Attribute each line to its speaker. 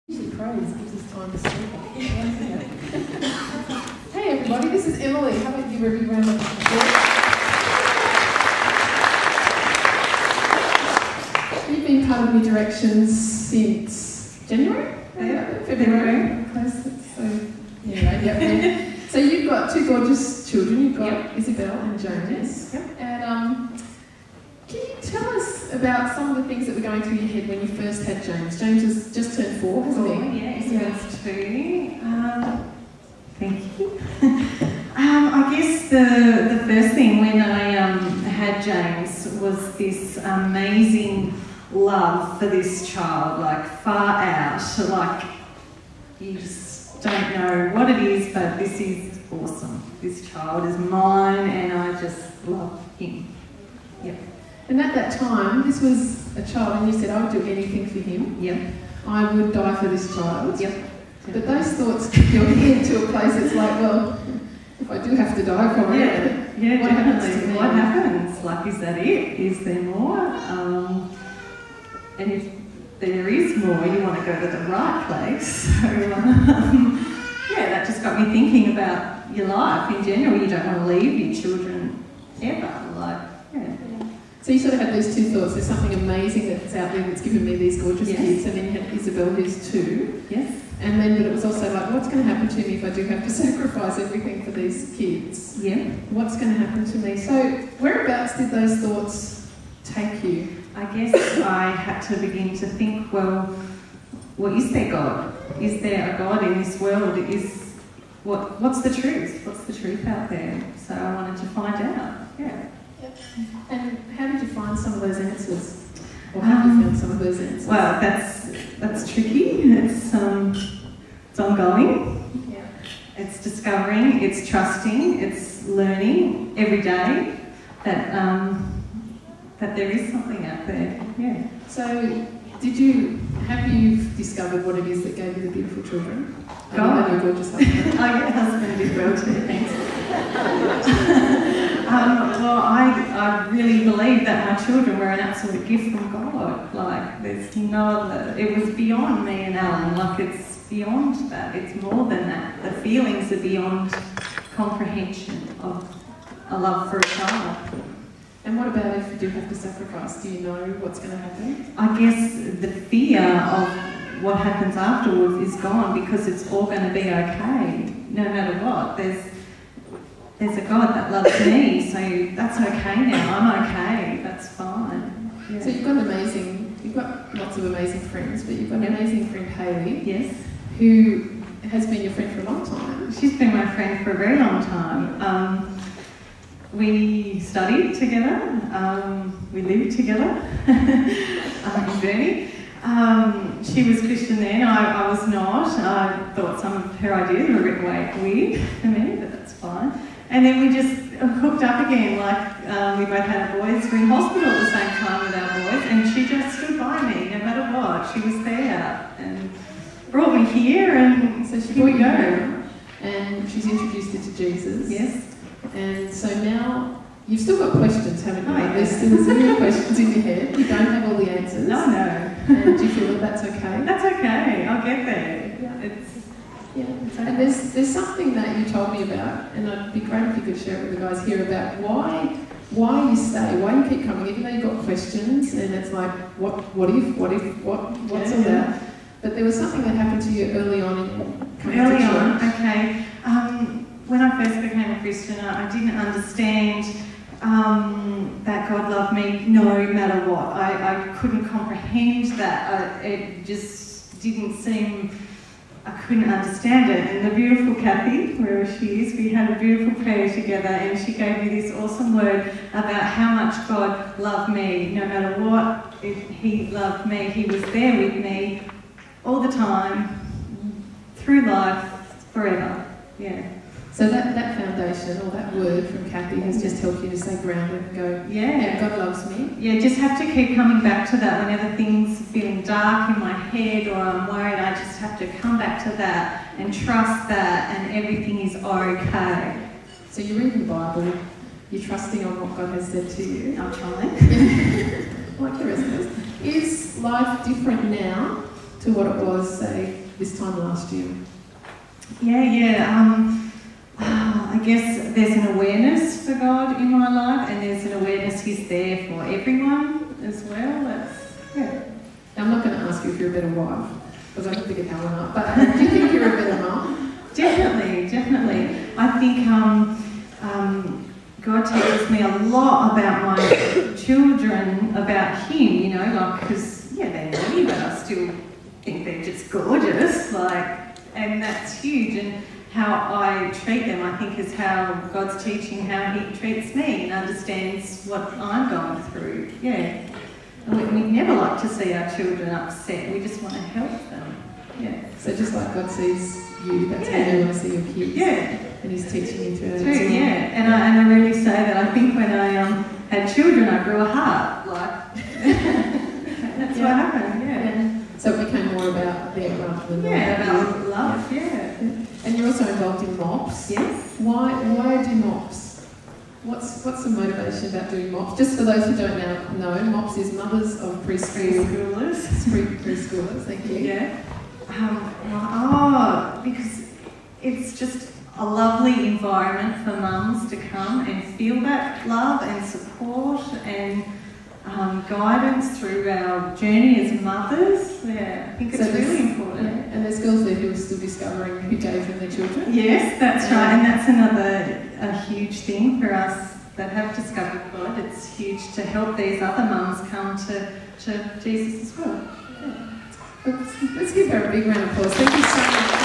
Speaker 1: Usually praise gives us time to speak. Hey everybody, this is Emily. How about you give her a big round of applause? You've been part of New Directions since January? February. So you've got two gorgeous children. You've got Isabel and Jonas. And can you tell us about some of the things that were going through your head when you first had James? James has just turned 4, hasn't he?
Speaker 2: Yeah, he's 2. Thank you. I guess the first thing when I had James was this amazing love for this child, like far out, like you just don't know what it is, but this is awesome. This child is mine and I just love him. Yep.
Speaker 1: And at that time, this was a child, and you said, I would do anything for him.
Speaker 2: Yep.
Speaker 1: I would die for this child.
Speaker 2: Yep.
Speaker 1: But those thoughts get your head to a place that's like, well, if I do have to die for it,
Speaker 2: what
Speaker 1: happens to me?
Speaker 2: What happens? Like, is that it? Is there more? And if there is more, you want to go to the right place. So, that just got me thinking about your life in general. You don't want to leave your children ever.
Speaker 1: So you sort of had these two thoughts. There's something amazing that's out there that's given me these gorgeous kids, and then you had Isabel, who's 2.
Speaker 2: Yes.
Speaker 1: And then, but it was also like, what's going to happen to me if I do have to sacrifice everything for these kids?
Speaker 2: Yeah.
Speaker 1: What's going to happen to me? So whereabouts did those thoughts take you?
Speaker 2: I guess I had to begin to think, well, is there God? Is there a God in this world? What's the truth? What's the truth out there? So I wanted to find out. Yeah.
Speaker 1: And how did you find some of those answers? Or how did you find some of those answers?
Speaker 2: Well, that's tricky. It's ongoing.
Speaker 1: Yeah.
Speaker 2: It's discovering. It's trusting. It's learning every day that there is something out there. Yeah.
Speaker 1: So, have you discovered what it is that gave you the beautiful children?
Speaker 2: God.
Speaker 1: And your gorgeous husband.
Speaker 2: Oh, your husband did well too. Thanks. Well, I really believe that my children were an absolute gift from God. Like, there's no other. It was beyond me and Alan. Like, it's beyond that. It's more than that. The feelings are beyond comprehension of a love for a child.
Speaker 1: And what about if you do have to sacrifice? Do you know what's going to happen?
Speaker 2: I guess the fear of what happens afterwards is gone because it's all going to be okay, no matter what. There's a God that loves me, so that's okay now. I'm okay. That's fine. Yeah.
Speaker 1: So you've got lots of amazing friends, but you've got an amazing friend, Hayley.
Speaker 2: Yes.
Speaker 1: Who has been your friend for a long time.
Speaker 2: She's been my friend for a very long time. We studied together. We lived together in Burnie. She was Christian then. I was not. I thought some of her ideas were a bit weird for me, but that's fine. And then we just hooked up again, like we both had boys. We were in hospital at the same time with our boys, and she just stood by me no matter what. She was there and brought me here, and
Speaker 1: so
Speaker 2: here we go.
Speaker 1: And she's introduced you to Jesus.
Speaker 2: Yes.
Speaker 1: And so now you've still got questions, haven't you?
Speaker 2: Oh, yeah.
Speaker 1: There's still zero questions in your head. You don't have all the answers.
Speaker 2: No.
Speaker 1: And do you feel that that's okay?
Speaker 2: That's okay. I'll get there.
Speaker 1: Yeah.
Speaker 2: It's okay.
Speaker 1: And there's something that you told me about, and it'd be great if you could share it with the guys here about why you stay, why you keep coming, even though you've got questions, and it's like, what's all that? But there was something that happened to you early on in coming to church.
Speaker 2: Okay. When I first became a Christian, I didn't understand that God loved me no matter what. I couldn't comprehend that. It just didn't seem, I couldn't understand it. And the beautiful Kathy, wherever she is, we had a beautiful prayer together, and she gave me this awesome word about how much God loved me. No matter what, He loved me. He was there with me all the time, through life, forever. Yeah.
Speaker 1: So that foundation, or that word from Kathy, has just helped you to stay grounded and go, yeah, God loves me.
Speaker 2: Yeah, just have to keep coming back to that whenever things are feeling dark in my head or I'm worried. I just have to come back to that and trust that, and everything is okay.
Speaker 1: So you're reading the Bible, you're trusting on what God has said to you.
Speaker 2: I'm trying.
Speaker 1: Like the rest of us. Is life different now to to what it was, say, this time last year?
Speaker 2: I guess there's an awareness for God in my life, and there's an awareness He's there for everyone as well.
Speaker 1: Now, I'm not going to ask you if you're a better wife, because I can pick Helen up, but do you think you're a better mum?
Speaker 2: Definitely. I think God teaches me a lot about my children, about Him, because, they're naughty, but I still think they're just gorgeous, and that's huge. And how I treat them, I think, is how God's teaching how He treats me and understands what I'm going through. And we never like to see our children upset. We just want to help them.
Speaker 1: So just like God sees you, that's how you want to see your kids. And He's teaching you through it.
Speaker 2: True, And I really say that. I think when I had children, I grew a heart. That's what happened.
Speaker 1: So it became more about them rather than
Speaker 2: about love.
Speaker 1: And you're also involved in MOPS.
Speaker 2: Yes.
Speaker 1: Why do MOPS? What's the motivation about doing MOPS? Just for those who don't know, MOPS is Mothers of Preschoolers. Preschoolers, thank you.
Speaker 2: Because it's just a lovely environment for mums to come and feel that love and support and guidance through our journey as mothers. I think it's really important.
Speaker 1: And there's girls there who are still discovering who gave them their children.
Speaker 2: Yes, that's right, and that's a huge thing for us that have discovered God. It's huge to help these other mums come to Jesus as well.
Speaker 1: Let's give her a big round of applause. Thank you so much.